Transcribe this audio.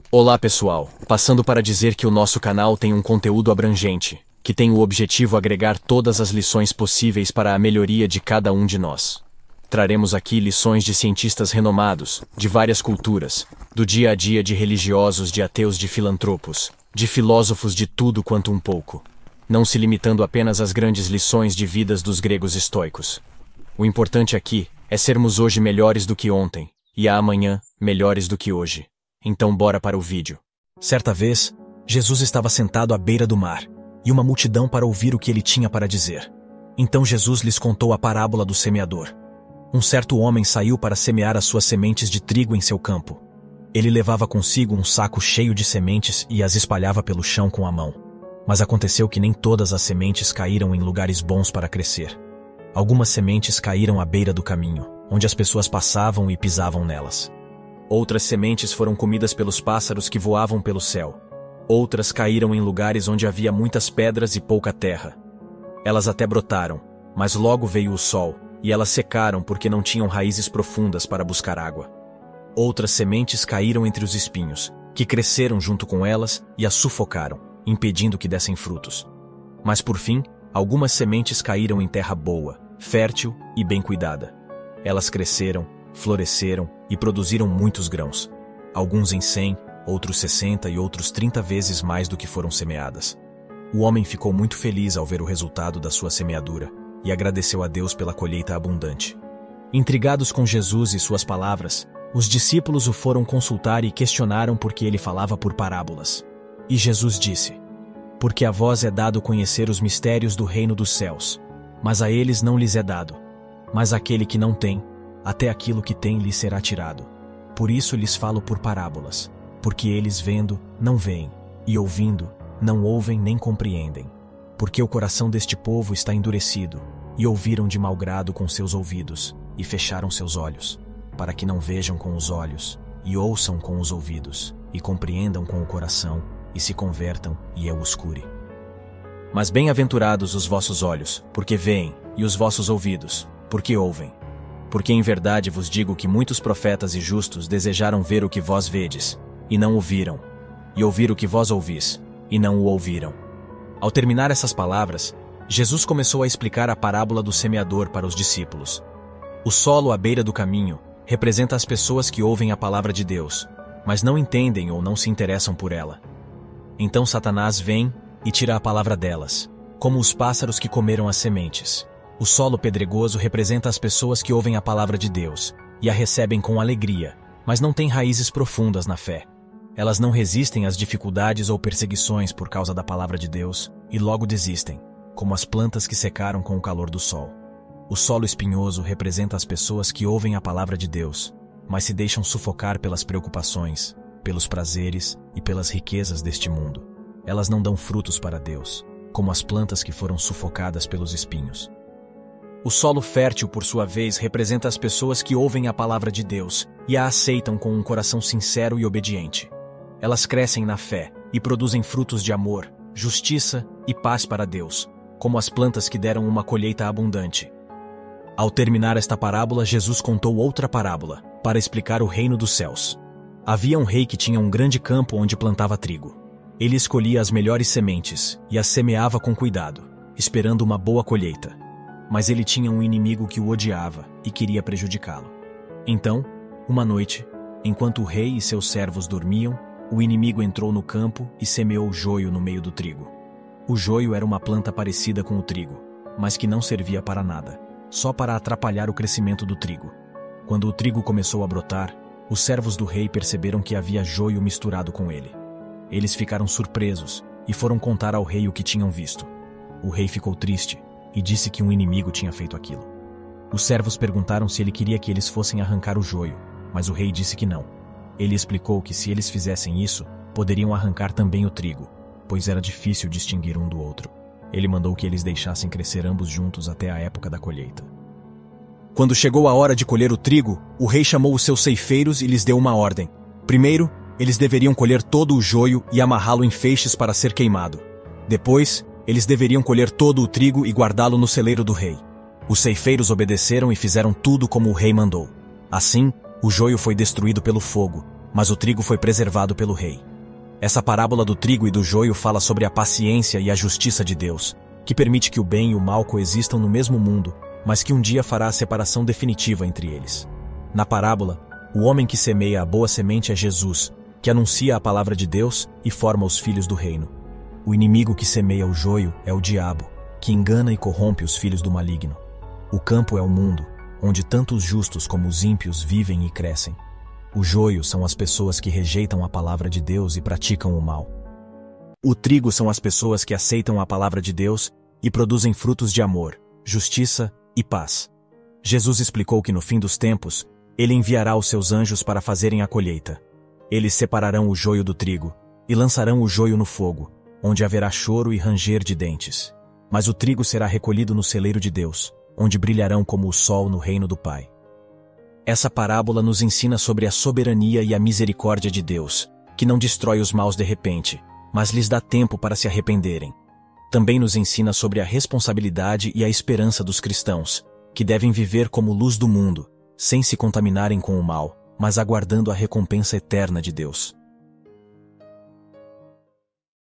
Olá pessoal, passando para dizer que o nosso canal tem um conteúdo abrangente, que tem o objetivo agregar todas as lições possíveis para a melhoria de cada um de nós. Traremos aqui lições de cientistas renomados, de várias culturas, do dia a dia de religiosos, de ateus, de filantropos, de filósofos, de tudo quanto um pouco, não se limitando apenas às grandes lições de vidas dos gregos estoicos. O importante aqui é sermos hoje melhores do que ontem, e amanhã melhores do que hoje. Então bora para o vídeo. Certa vez, Jesus estava sentado à beira do mar, e uma multidão para ouvir o que ele tinha para dizer. Então Jesus lhes contou a parábola do semeador. Um certo homem saiu para semear as suas sementes de trigo em seu campo. Ele levava consigo um saco cheio de sementes e as espalhava pelo chão com a mão. Mas aconteceu que nem todas as sementes caíram em lugares bons para crescer. Algumas sementes caíram à beira do caminho, onde as pessoas passavam e pisavam nelas. Outras sementes foram comidas pelos pássaros que voavam pelo céu. Outras caíram em lugares onde havia muitas pedras e pouca terra. Elas até brotaram, mas logo veio o sol, e elas secaram porque não tinham raízes profundas para buscar água. Outras sementes caíram entre os espinhos, que cresceram junto com elas e as sufocaram, impedindo que dessem frutos. Mas por fim, algumas sementes caíram em terra boa, fértil e bem cuidada. Elas cresceram, floresceram e produziram muitos grãos, alguns em 100, outros 60 e outros 30 vezes mais do que foram semeadas. O homem ficou muito feliz ao ver o resultado da sua semeadura e agradeceu a Deus pela colheita abundante. Intrigados com Jesus e suas palavras, os discípulos o foram consultar e questionaram por que ele falava por parábolas. E Jesus disse: "Porque a vós é dado conhecer os mistérios do reino dos céus, mas a eles não lhes é dado. Mas aquele que não tem, até aquilo que tem lhe será tirado. Por isso lhes falo por parábolas, porque eles vendo, não veem, e ouvindo, não ouvem nem compreendem. Porque o coração deste povo está endurecido, e ouviram de mau grado com seus ouvidos, e fecharam seus olhos, para que não vejam com os olhos, e ouçam com os ouvidos, e compreendam com o coração, e se convertam, e eu os cure. Mas bem-aventurados os vossos olhos, porque veem, e os vossos ouvidos, porque ouvem. Porque em verdade vos digo que muitos profetas e justos desejaram ver o que vós vedes, e não o viram, e ouvir o que vós ouvis, e não o ouviram." Ao terminar essas palavras, Jesus começou a explicar a parábola do semeador para os discípulos. O solo à beira do caminho representa as pessoas que ouvem a palavra de Deus, mas não entendem ou não se interessam por ela. Então Satanás vem e tira a palavra delas, como os pássaros que comeram as sementes. O solo pedregoso representa as pessoas que ouvem a palavra de Deus e a recebem com alegria, mas não têm raízes profundas na fé. Elas não resistem às dificuldades ou perseguições por causa da palavra de Deus e logo desistem, como as plantas que secaram com o calor do sol. O solo espinhoso representa as pessoas que ouvem a palavra de Deus, mas se deixam sufocar pelas preocupações, pelos prazeres e pelas riquezas deste mundo. Elas não dão frutos para Deus, como as plantas que foram sufocadas pelos espinhos. O solo fértil, por sua vez, representa as pessoas que ouvem a palavra de Deus e a aceitam com um coração sincero e obediente. Elas crescem na fé e produzem frutos de amor, justiça e paz para Deus, como as plantas que deram uma colheita abundante. Ao terminar esta parábola, Jesus contou outra parábola, para explicar o reino dos céus. Havia um rei que tinha um grande campo onde plantava trigo. Ele escolhia as melhores sementes e as semeava com cuidado, esperando uma boa colheita. Mas ele tinha um inimigo que o odiava e queria prejudicá-lo. Então, uma noite, enquanto o rei e seus servos dormiam, o inimigo entrou no campo e semeou joio no meio do trigo. O joio era uma planta parecida com o trigo, mas que não servia para nada, só para atrapalhar o crescimento do trigo. Quando o trigo começou a brotar, os servos do rei perceberam que havia joio misturado com ele. Eles ficaram surpresos e foram contar ao rei o que tinham visto. O rei ficou triste e disse que um inimigo tinha feito aquilo. Os servos perguntaram se ele queria que eles fossem arrancar o joio, mas o rei disse que não. Ele explicou que se eles fizessem isso, poderiam arrancar também o trigo, pois era difícil distinguir um do outro. Ele mandou que eles deixassem crescer ambos juntos até a época da colheita. Quando chegou a hora de colher o trigo, o rei chamou os seus ceifeiros e lhes deu uma ordem. Primeiro, eles deveriam colher todo o joio e amarrá-lo em feixes para ser queimado. Depois, eles deveriam colher todo o trigo e guardá-lo no celeiro do rei. Os ceifeiros obedeceram e fizeram tudo como o rei mandou. Assim, o joio foi destruído pelo fogo, mas o trigo foi preservado pelo rei. Essa parábola do trigo e do joio fala sobre a paciência e a justiça de Deus, que permite que o bem e o mal coexistam no mesmo mundo, mas que um dia fará a separação definitiva entre eles. Na parábola, o homem que semeia a boa semente é Jesus, que anuncia a palavra de Deus e forma os filhos do reino. O inimigo que semeia o joio é o diabo, que engana e corrompe os filhos do maligno. O campo é o mundo, onde tanto os justos como os ímpios vivem e crescem. O joio são as pessoas que rejeitam a palavra de Deus e praticam o mal. O trigo são as pessoas que aceitam a palavra de Deus e produzem frutos de amor, justiça e paz. Jesus explicou que no fim dos tempos, ele enviará os seus anjos para fazerem a colheita. Eles separarão o joio do trigo e lançarão o joio no fogo, onde haverá choro e ranger de dentes. Mas o trigo será recolhido no celeiro de Deus, onde brilharão como o sol no reino do Pai. Essa parábola nos ensina sobre a soberania e a misericórdia de Deus, que não destrói os maus de repente, mas lhes dá tempo para se arrependerem. Também nos ensina sobre a responsabilidade e a esperança dos cristãos, que devem viver como luz do mundo, sem se contaminarem com o mal, mas aguardando a recompensa eterna de Deus.